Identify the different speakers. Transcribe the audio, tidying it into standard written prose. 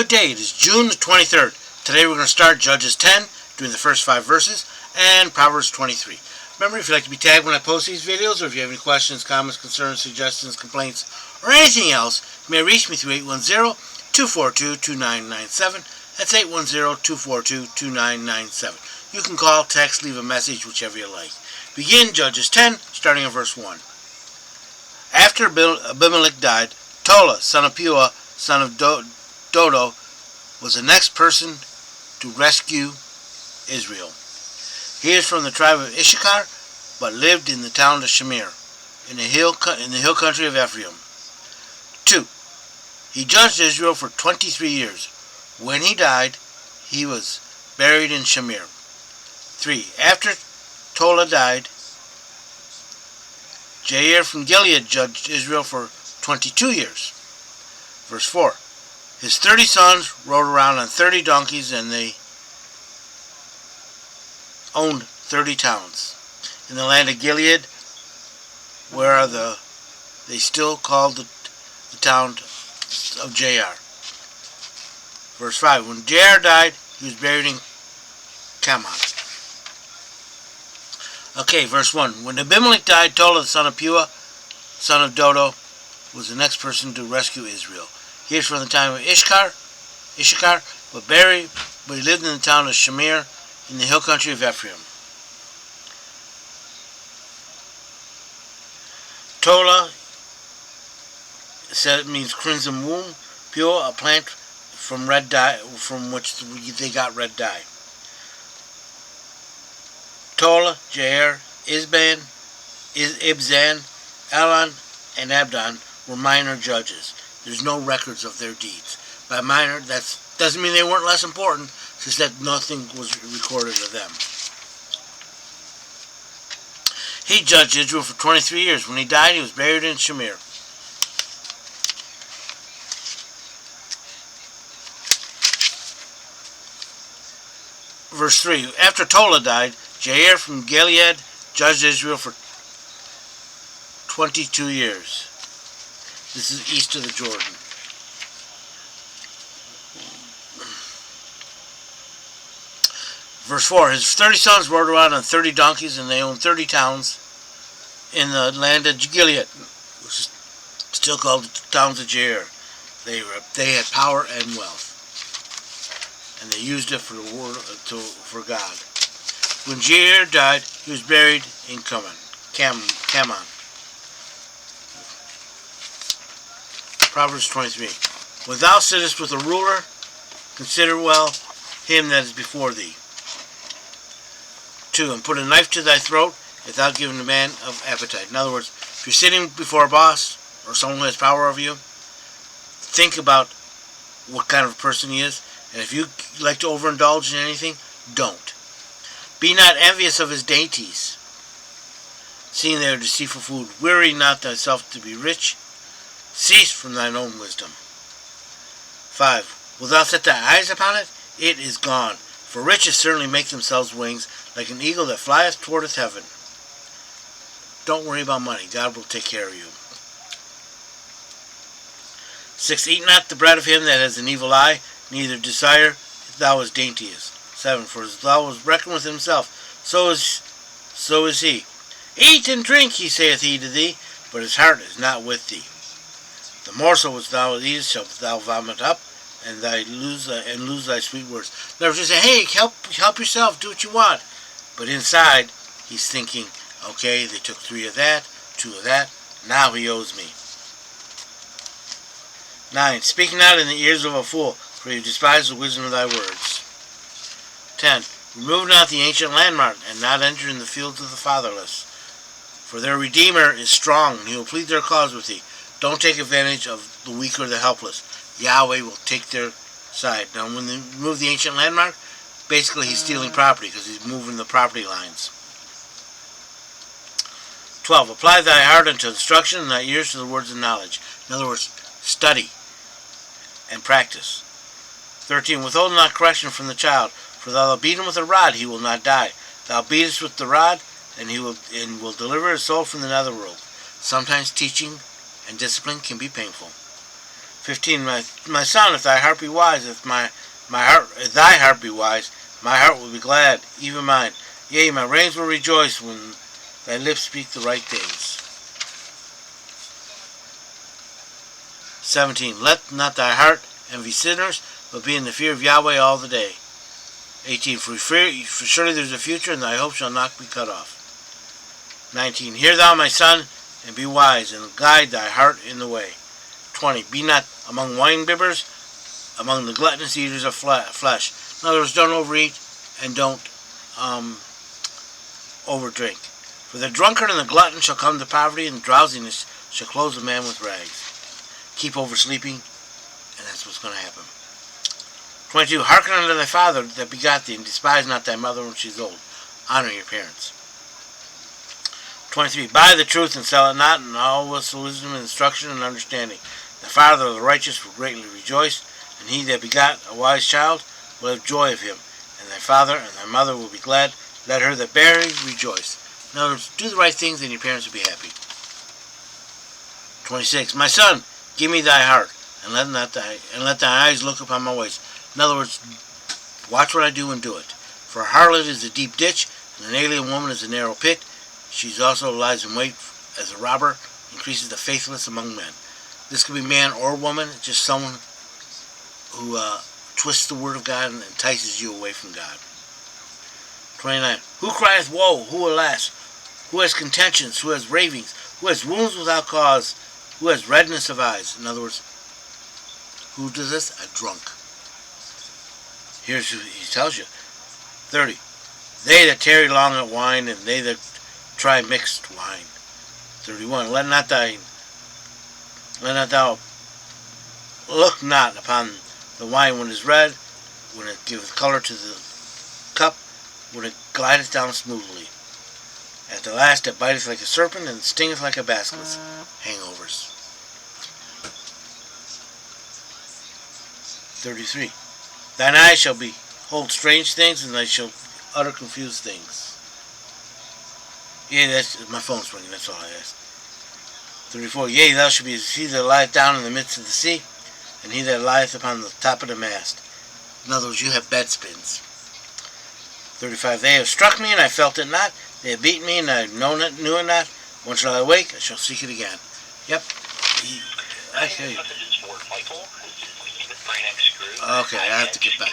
Speaker 1: Good day, it is June the 23rd. Today we're going to start Judges 10, doing the first 5 verses, and Proverbs 23. Remember, if you'd like to be tagged when I post these videos, or if you have any questions, comments, concerns, suggestions, complaints, or anything else, you may reach me through 810-242-2997. That's 810-242-2997. You can call, text, leave a message, whichever you like. Begin Judges 10, starting at verse 1. After Abimelech died, Tola, son of Puah, son of Dodo, was the next person to rescue Israel. He is from the tribe of Issachar, but lived in the town of Shamir, in the hill country of Ephraim. 2. He judged Israel for 23 years. When he died, he was buried in Shamir. 3. After Tola died, Jair from Gilead judged Israel for 22 years. Verse 4. His 30 sons rode around on 30 donkeys, and they owned 30 towns. In the land of Gilead, where they still called the town of Jair. Verse 5. When Jair died, he was buried in Kamon. Okay, verse 1. When Abimelech died, Tola, the son of Puah, son of Dodo, was the next person to rescue Israel. He is from the time of Issachar, but he lived in the town of Shamir, in the hill country of Ephraim. Tola said it means crimson womb. Puah, a plant from red dye, from which they got red dye. Tola, Jair, Ibzan, Elon, and Abdon were minor judges. There's no records of their deeds. By minor, that doesn't mean they weren't less important, it's just that nothing was recorded of them. He judged Israel for 23 years. When he died, he was buried in Shamir. Verse 3. After Tola died, Jair from Gilead judged Israel for 22 years. This is east of the Jordan. Verse 4. His 30 sons rode around on 30 donkeys, and they owned 30 towns in the land of Gilead, which is still called the towns of Jair. They had power and wealth, and they used it for the word for God. When Jair died, he was buried in Kamon. Proverbs 23. When thou sittest with a ruler, consider well him that is before thee. 2. And put a knife to thy throat, if thou givest a man of appetite. In other words, if you're sitting before a boss or someone who has power over you, think about what kind of person he is, and if you like to overindulge in anything, don't. Be not envious of his dainties, seeing they are deceitful food. Weary not thyself to be rich. Cease from thine own wisdom. 5. Wilt thou set thy eyes upon it? It is gone. For riches certainly make themselves wings, like an eagle that flieth toward heaven. Don't worry about money. God will take care of you. 6. Eat not the bread of him that has an evil eye, neither desire thou his daintiest. 7. For as thou was reckoned with himself, so is he. Eat and drink, he saith he to thee, but his heart is not with thee. The morsel which thou eatest shalt thou vomit up, and lose thy sweet words. Never just say, hey, help yourself, do what you want. But inside, he's thinking, okay, they took 3 of that, 2 of that, now he owes me. 9. Speak not in the ears of a fool, for you despise the wisdom of thy words. 10. Remove not the ancient landmark, and not enter in the fields of the fatherless. For their Redeemer is strong, and he will plead their cause with thee. Don't take advantage of the weak or the helpless. Yahweh will take their side. Now, when they remove the ancient landmark, basically he's stealing property because he's moving the property lines. 12. Apply thy heart unto instruction, and thy ears to the words of knowledge. In other words, study and practice. 13. Withhold not correction from the child, for thou beat him with a rod, he will not die. Thou beatest with the rod, and will deliver his soul from the netherworld. Sometimes teaching and discipline can be painful. 15. My son, if thy heart be wise, if thy heart be wise, my heart will be glad, even mine. Yea, my reins will rejoice when thy lips speak the right things. 17. Let not thy heart envy sinners, but be in the fear of Yahweh all the day. 18. For surely there is a future, and thy hope shall not be cut off. 19. Hear thou, my son, and be wise, and guide thy heart in the way. 20. Be not among winebibbers, among the gluttonous eaters of flesh. In other words, don't overeat and don't overdrink. For the drunkard and the glutton shall come to poverty, and drowsiness shall clothe the man with rags. Keep oversleeping, and that's what's going to happen. 22. Hearken unto thy father that begot thee, and despise not thy mother when she is old. Honor your parents. 23. Buy the truth and sell it not, and all with wisdom and instruction and understanding. The father of the righteous will greatly rejoice, and he that begot a wise child will have joy of him. And thy father and thy mother will be glad. Let her that bear thee rejoice. In other words, do the right things, and your parents will be happy. 26. My son, give me thy heart, and let thy eyes look upon my ways. In other words, watch what I do and do it. For a harlot is a deep ditch, and an alien woman is a narrow pit. She also lies in wait as a robber, increases the faithless among men. This could be man or woman, just someone who twists the word of God and entices you away from God. 29. Who crieth woe? Who alas? Who has contentions? Who has ravings? Who has wounds without cause? Who has redness of eyes? In other words, who does this? A drunk. Here's who he tells you. 30. They that tarry long at wine, and they that try mixed wine. 31. Let not thou look not upon the wine when it is red, when it giveth color to the cup, when it glideth down smoothly. At the last it biteth like a serpent, and stingeth like a basilisk. Hangovers. 33. Thine eyes shall behold strange things, and they shall utter confused things. Yea, that's my phone's ringing, that's all I ask. 34. Yea, thou shalt be as he that lieth down in the midst of the sea, and he that lieth upon the top of the mast. In other words, you have bed spins. 35. They have struck me, and I felt it not. They have beaten me, and I knew it not. When shall I wake? I shall seek it again. Yep. I hear you. Okay, I have to get back.